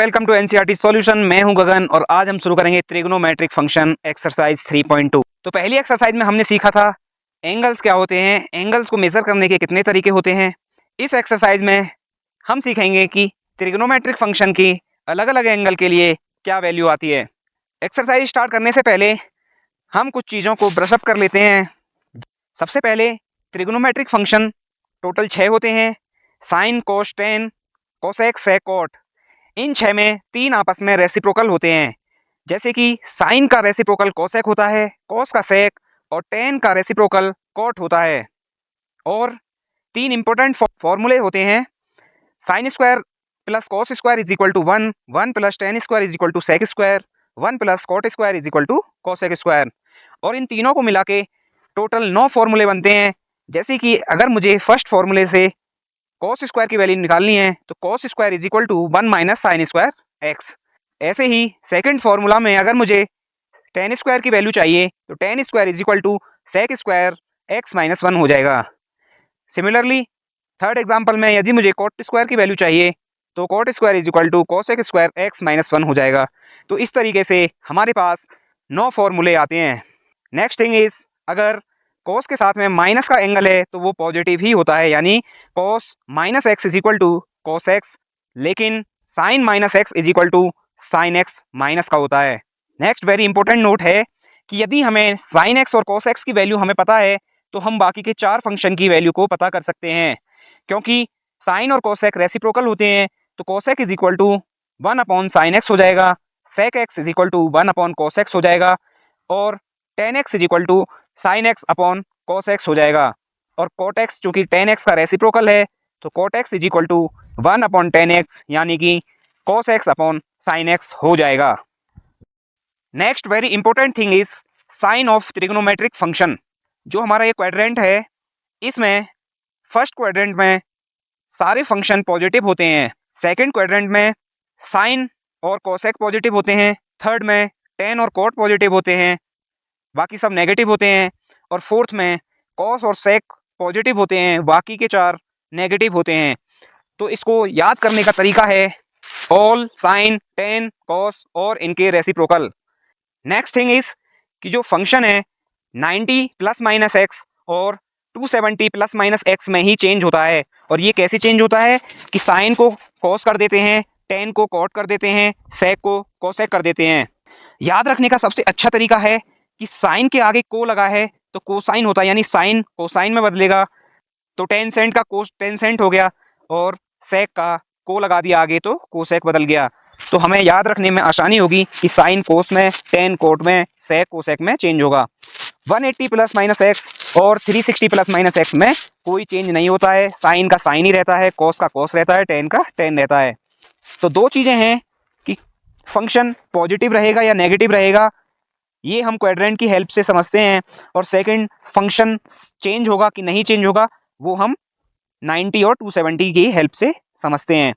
Welcome to NCERT solution. मैं हूं गगन और आज हम शुरू करेंगे ट्रिग्नोमेट्रिक फंक्शन एक्सरसाइज 3.2। तो पहली एक्सरसाइज में हमने सीखा था एंगल्स क्या होते हैं, एंगल्स को मेजर करने के कितने तरीके होते हैं। इस एक्सरसाइज में हम सीखेंगे कि ट्रिग्नोमेट्रिक फंक्शन की अलग अलग एंगल के लिए क्या वैल्यू आती है। एक्सरसाइज स्टार्ट करने से पहले हम कुछ चीज़ों को ब्रशअप कर लेते हैं। सबसे पहले ट्रिग्नोमेट्रिक फंक्शन टोटल 6 होते हैं। साइन, कोस, टेन, कोसेक, सेक, कॉट। इन 6 में 3 आपस में रेसिप्रोकल होते हैं, जैसे कि साइन का रेसिप्रोकल कोसेक होता है, कोस का सेक और टेन का रेसिप्रोकल कॉट होता है। और 3 इंपॉर्टेंट फॉर्मूले होते हैं। Sine square plus cos square is equal to 1, 1 plus tan square is equal to sec square, 1 plus cot square is equal to cosec square. और इन तीनों को मिला के टोटल 9 फॉर्मूले बनते हैं। जैसे कि अगर मुझे फर्स्ट फॉर्मूले से कॉस स्क्वायर की वैल्यू निकालनी है तो cos square is equal to 1 minus sine square x. ऐसे ही सेकंड फॉर्मूला में अगर मुझे टेन स्क्वायर की वैल्यू चाहिए तो tan square is equal to sec square x minus 1 हो जाएगा। सिमिलरली थर्ड एग्जाम्पल में यदि मुझे कॉट स्क्वायर की वैल्यू चाहिए तो cot square is equal to cosec square x minus 1 हो जाएगा। तो इस तरीके से हमारे पास 9 फॉर्मूले आते हैं। नेक्स्ट थिंग इज, अगर कोस के साथ में माइनस का एंगल है तो वो पॉजिटिव ही होता है, यानी cos minus x is equal to cos x, लेकिन sine minus x is equal to sine x minus का होता है। नेक्स्ट वेरी इंपॉर्टेंट नोट है कि यदि हमें साइन एक्स और कोस एक्स की वैल्यू हमें पता है तो हम बाकी के 4 फंक्शन की वैल्यू को पता कर सकते हैं। क्योंकि साइन और कोसेक रेसिप्रोकल होते हैं तो cosec is equal to 1 upon sine x हो जाएगा, sec x is equal to 1 upon cos x हो जाएगा और tan x is equal to sine x upon cos x हो जाएगा। और कोट एक्स चूंकि टेन एक्स का रेसिप्रोकल है तो cot x is equal to 1 upon tan x, यानी कि cos x upon sine x हो जाएगा। Next very important thing is sine of trigonometric function. जो हमारा ये क्वाड्रेंट है, इसमें फर्स्ट क्वाड्रेंट में सारे फंक्शन पॉजिटिव होते हैं, सेकंड क्वाड्रेंट में साइन और कोसेक पॉजिटिव होते हैं, थर्ड में टेन और कोट पॉजिटिव होते हैं, बाकी सब नेगेटिव होते हैं, और फोर्थ में कॉस और सेक पॉजिटिव होते हैं, बाकी के 4 नेगेटिव होते हैं। तो इसको याद करने का तरीका है ऑल, साइन, टेन, कॉस और इनके रेसिप्रोकल। नेक्स्ट थिंग इज कि जो फंक्शन है 90 प्लस माइनस एक्स और 270 प्लस माइनस एक्स में ही चेंज होता है। और ये कैसे चेंज होता है कि साइन को कॉस कर देते हैं, टेन को कॉट कर देते हैं, सेक को कोसेक कर देते हैं। याद रखने का सबसे अच्छा तरीका है कि साइन के आगे को लगा है तो कोसाइन होता है, यानी साइन कोसाइन में बदलेगा। तो टेन सेंट का कोस टेन सेंट हो गया और सेक का को लगा दिया आगे तो कोसेक बदल गया। तो हमें याद रखने में आसानी होगी कि साइन कोस में, टेन कोट में, सेक कोसेक में चेंज होगा। 180 प्लस माइनस एक्स और 360 प्लस माइनस एक्स में कोई चेंज नहीं होता है, साइन का साइन ही रहता है, कोस का कोस रहता है, टेन का टेन रहता है। तो 2 चीज़ें हैं कि फंक्शन पॉजिटिव रहेगा या नेगेटिव रहेगा, ये हम क्वाड्रेंट की हेल्प से समझते हैं। और सेकंड, फंक्शन चेंज होगा कि नहीं चेंज होगा वो हम 90 और 270 की हेल्प से समझते हैं।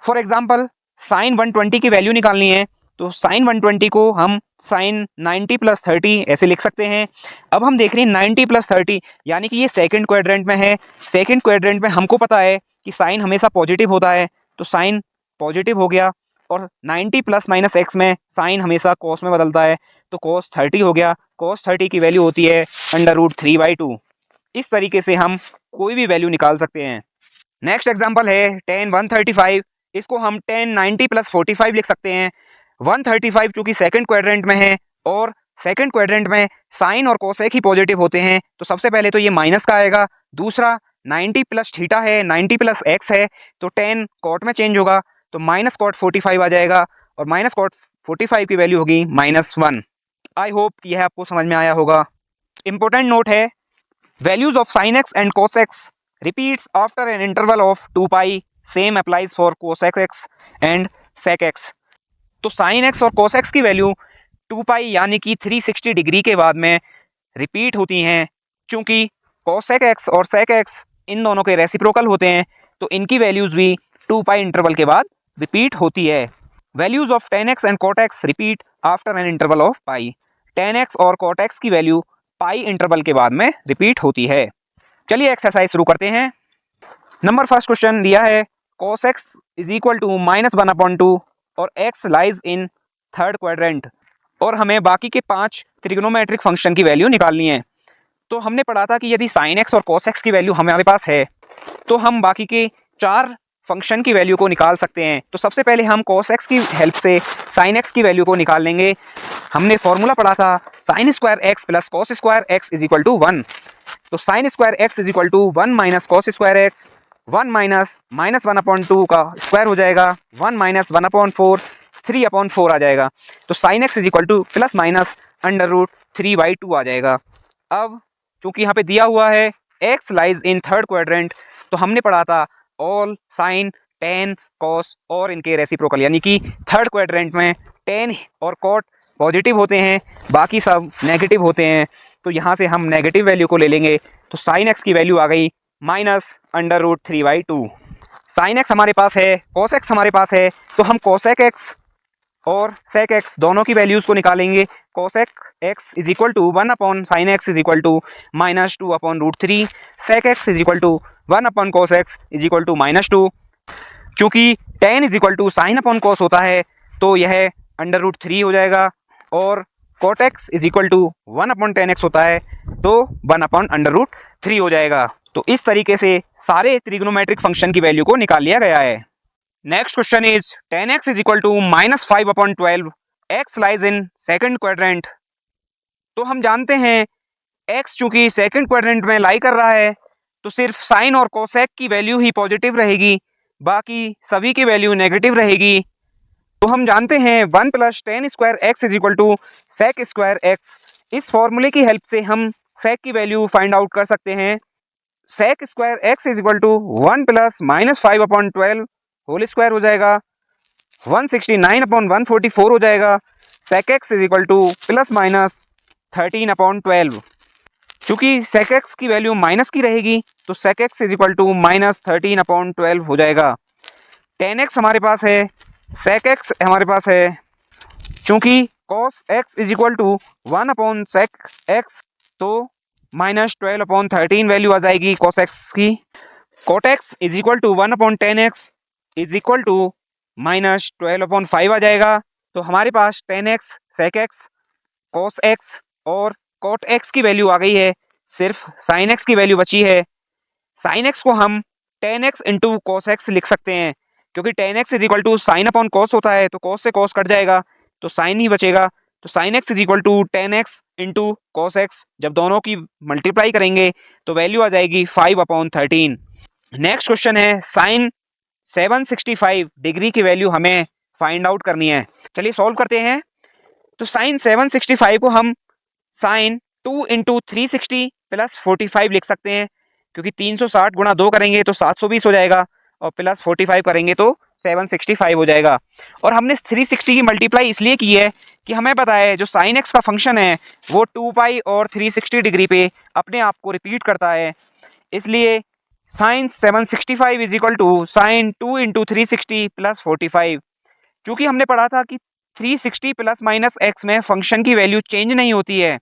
फॉर एग्जांपल साइन 120 की वैल्यू निकालनी है तो साइन 120 को हम साइन 90 प्लस 30 ऐसे लिख सकते हैं। अब हम देख रहे हैं 90 प्लस 30, यानी कि ये सेकंड क्वाड्रेंट में है। सेकंड क्वाड्रेंट में हमको पता है कि साइन हमेशा पॉजिटिव होता है, तो साइन पॉजिटिव हो गया। और 90 प्लस माइनस एक्स में साइन हमेशा कॉस में बदलता है, तो कॉस 30 हो गया। कॉस 30 की वैल्यू होती है √3/2। इस तरीके से हम कोई भी वैल्यू निकाल सकते हैं। नेक्स्ट एग्जांपल है tan 135, इसको हम tan 90 प्लस 45 लिख सकते हैं। 135 चूंकि सेकंड क्वाड्रेंट में है और सेकंड क्वाड्रेंट में साइन और कोसेक ही पॉजिटिव होते हैं, तो सबसे पहले तो ये माइनस का आएगा। दूसरा 90 प्लस थीटा है, 90 प्लस एक्स है, तो tan कॉट में चेंज होगा, तो माइनस कॉट 45 आ जाएगा और माइनस कॉट 45 की वैल्यू होगी -1। आई होप कि यह आपको समझ में आया होगा। इंपॉर्टेंट नोट है, values of sine x and cos x repeats after an interval of 2 pi, same applies for cosec x and sec x। तो sin x और cos x की वैल्यू 2 pi यानी कि 360 डिग्री के बाद में रिपीट होती हैं। चूंकि cosec x और sec x इन दोनों के रेसिप्रोकल होते हैं तो इनकी वैल्यूज भी 2 pi इंटरवल के बाद रिपीट होती है। Values of tan x and cot x repeat after an interval of pi. tan x और cot x की वैल्यू पाई इंटरवल के बाद में रिपीट होती है। चलिए एक्सरसाइज शुरू करते हैं। नंबर फर्स्ट क्वेश्चन दिया है cos x is equal to -1/2 और x lies in third quadrant, और हमें बाकी के 5 ट्रिग्नोमेट्रिक फंक्शन की वैल्यू निकालनी है। तो हमने पढ़ा था कि यदि साइन एक्स और कॉस एक्स की वैल्यू हमारे पास है तो हम बाकी के 4 फंक्शन की वैल्यू को निकाल सकते हैं। तो सबसे पहले हम कॉस एक्स की हेल्प से साइन एक्स की वैल्यू को निकाल लेंगे। हमने फॉर्मूला पढ़ा था sine square x plus cos square x is equal to 1। तो sine square x is equal to 1 minus cos square x, 1 minus minus 1/2 का स्क्वायर हो जाएगा, 1 माइनस 1/4, 3/4 आ जाएगा। तो sign x is equal two plus minus √3/2 आ जाएगा। अब चूंकि यहाँ पे दिया हुआ है x lies in third quadrant, तो हमने पढ़ा था ऑल साइन टेन कॉस और इनके रेसिप्रोकल, यानी कि थर्ड क्वाड्रेंट में टेन और कॉट पॉजिटिव होते हैं, बाकी सब नेगेटिव होते हैं। तो यहाँ से हम नेगेटिव वैल्यू को ले लेंगे। तो साइन एक्स की वैल्यू आ गई -√3/2। साइन एक्स हमारे पास है, कॉस एक्स हमारे पास है, तो हम कॉसेक एक्स और सेक एक्स दोनों की वैल्यूज़ को निकालेंगे। Cosec x is equal to 1 sine x is equal to -2/√3, sec x is equal to 1 cos x is equal to -2। चूँकि tan is equal to sine cos होता है तो यह √3 हो जाएगा, और cot x is equal to 1/tan x होता है तो 1/√3 हो जाएगा। तो इस तरीके से सारे ट्रिग्नोमेट्रिक फंक्शन की वैल्यू को निकाल लिया गया है। Next question is tan x is equal to -5/12, x lies in second quadrant. तो हम जानते हैं x चूंकि सेकंड क्वाड्रेंट में लाई कर रहा है तो सिर्फ साइन और कोसेक की वैल्यू ही पॉजिटिव रहेगी, बाकी सभी की वैल्यू नेगेटिव रहेगी। तो हम जानते हैं 1 + tan square x is equal to sec square x. इस फॉर्मूले की हेल्प से हम सेक की वैल्यू फाइंड आउट कर सकते हैं। Sec square x is equal to 1 + -5/12 whole square हो जाएगा, 169/144 हो जाएगा। Sec x is equal to ±13/12। क्योंकि सेक एक्स की वैल्यू माइनस की रहेगी तो sec x is equal to -13/12 हो जाएगा। टेन एक्स हमारे पास है, सेक एक्स हमारे पास है, चूंकि cos x is equal to 1/सेक एक्स तो -12/13 वैल्यू आ जाएगी कॉस एक्स की। Cot x is equal to 1/tan x is equal to -12/5 आ जाएगा। तो हमारे पास tan x, sec x, cos x और cot x की वैल्यू आ गई है, सिर्फ sin x की वैल्यू बची है। sin x को हम tan x into cos x लिख सकते हैं, क्योंकि tan x is equal to sin/cos होता है तो cos से cos कट जाएगा तो sin ही बचेगा। तो sin x is equal to tan x into cos x, जब दोनों की मल्टीप्लाई करेंगे तो वैल्यू आ जाएगी 5/13। नेक्स्ट क्वेश्चन है साइन 765 डिग्री की वैल्यू हमें फाइंड आउट करनी है। चलिए सॉल्व करते हैं। तो साइन 765 को हम साइन 2 × 360 + 45 लिख सकते हैं, क्योंकि 360 गुणा 2 करेंगे तो 720 हो जाएगा और प्लस 45 करेंगे तो 765 हो जाएगा। और हमने 360 की मल्टीप्लाई इसलिए की है कि हमें पता है जो साइन एक्स का फंक्शन है वो 2π और 360 डिग्री पे अपने आप को रिपीट करता है, इसलिए sine 765 is equal to sine 2 × 360 + 45। चूँकि हमने पढ़ा था कि 360 ± x में फंक्शन की वैल्यू चेंज नहीं होती है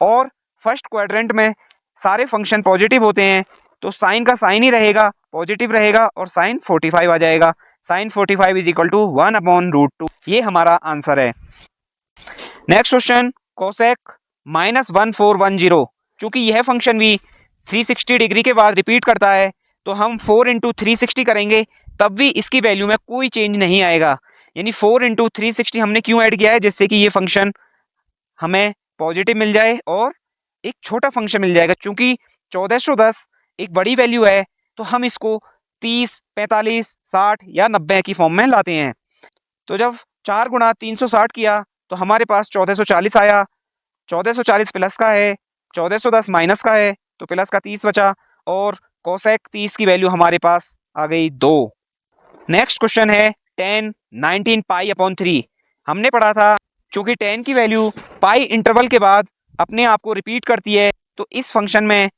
और फर्स्ट क्वाड्रेंट में सारे फंक्शन पॉजिटिव होते हैं, तो साइन का साइन ही रहेगा, पॉजिटिव रहेगा और साइन 45 आ जाएगा। साइन 45 इज इक्वल टू 1/√2, ये हमारा आंसर है। Next question cosec -1410। चूँकि यह फंक्शन भी 360 डिग्री के बाद रिपीट करता है तो हम 4 × 360 करेंगे तब भी इसकी वैल्यू में कोई चेंज नहीं आएगा। यानी 4 × 360 हमने क्यों ऐड किया है, जिससे कि ये फंक्शन हमें पॉजिटिव मिल जाए और एक छोटा फंक्शन मिल जाएगा। चूंकि 1410 एक बड़ी वैल्यू है तो हम इसको 30, 45, 60 या 90 की फॉर्म में लाते हैं। तो जब 4 × 360 किया तो हमारे पास 1440 आया, 1440 प्लस का है, 1410 माइनस का है तो प्लस का 30 बचा और कोसेक 30 की वैल्यू हमारे पास आ गई 2। नेक्स्ट क्वेश्चन है tan 19π/3। हमने पढ़ा था चूंकि tan की वैल्यू पाई इंटरवल के बाद अपने आप को रिपीट करती है तो इस फंक्शन में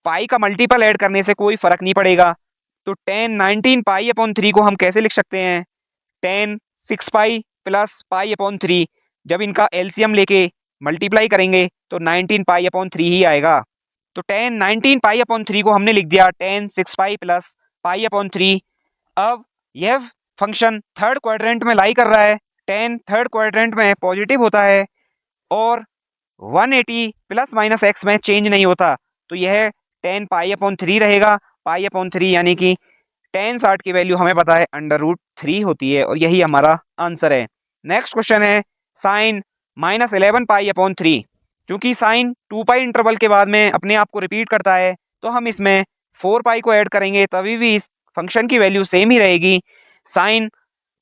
पाई का मल्टीपल ऐड करने से कोई फर्क नहीं पड़ेगा। तो tan 19π/3 को हम कैसे लिख सकते हैं, tan 6π + π/3, जब इनका एलसीएम लेके मल्टीप्लाई करेंगे तो 19π/3 ही आएगा। तो tan 19π/3 को हमने लिख दिया tan 6π + π/3। अब यह फंक्शन थर्ड क्वाड्रेंट में लाई कर रहा है, tan थर्ड क्वाड्रेंट में पॉजिटिव होता है और 180 प्लस माइनस एक्स में चेंज नहीं होता, तो यह tan π/3 रहेगा। π/3 यानी कि tan 60 की वैल्यू हमें पता है √3 होती है और यही हमारा आंसर है। नेक्स्ट क्वेश्चन है साइन -11 π/3। क्योंकि साइन 2π इंटरवल के बाद में अपने आप को रिपीट करता है, तो हम इसमें 4π को ऐड करेंगे, तभी भी इस फंक्शन की वैल्यू सेम ही रहेगी। साइन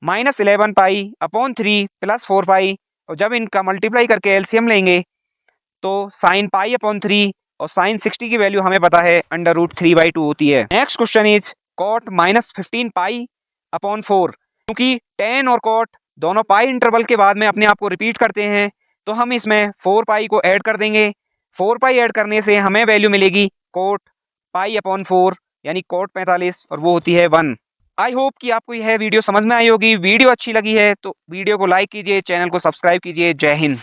-11 π/3 प्लस 4π, और जब इनका मल्टीप्लाई करके एलसीएम लेंगे तो साइन π/3 और साइन 60 की वैल्यू हमें पता है √3/2 होती है। Next question is cot -15 π/4। क्योंकि tan और कॉट दोनों पाई इंटरवल के बाद में अपने आप को रिपीट करते हैं, तो हम इसमें 4π को ऐड कर देंगे। 4π ऐड करने से हमें वैल्यू मिलेगी कोट π/4 यानी कोट 45, और वो होती है 1। आई होप कि आपको यह वीडियो समझ में आई होगी। वीडियो अच्छी लगी है तो वीडियो को लाइक कीजिए, चैनल को सब्सक्राइब कीजिए। जय हिंद।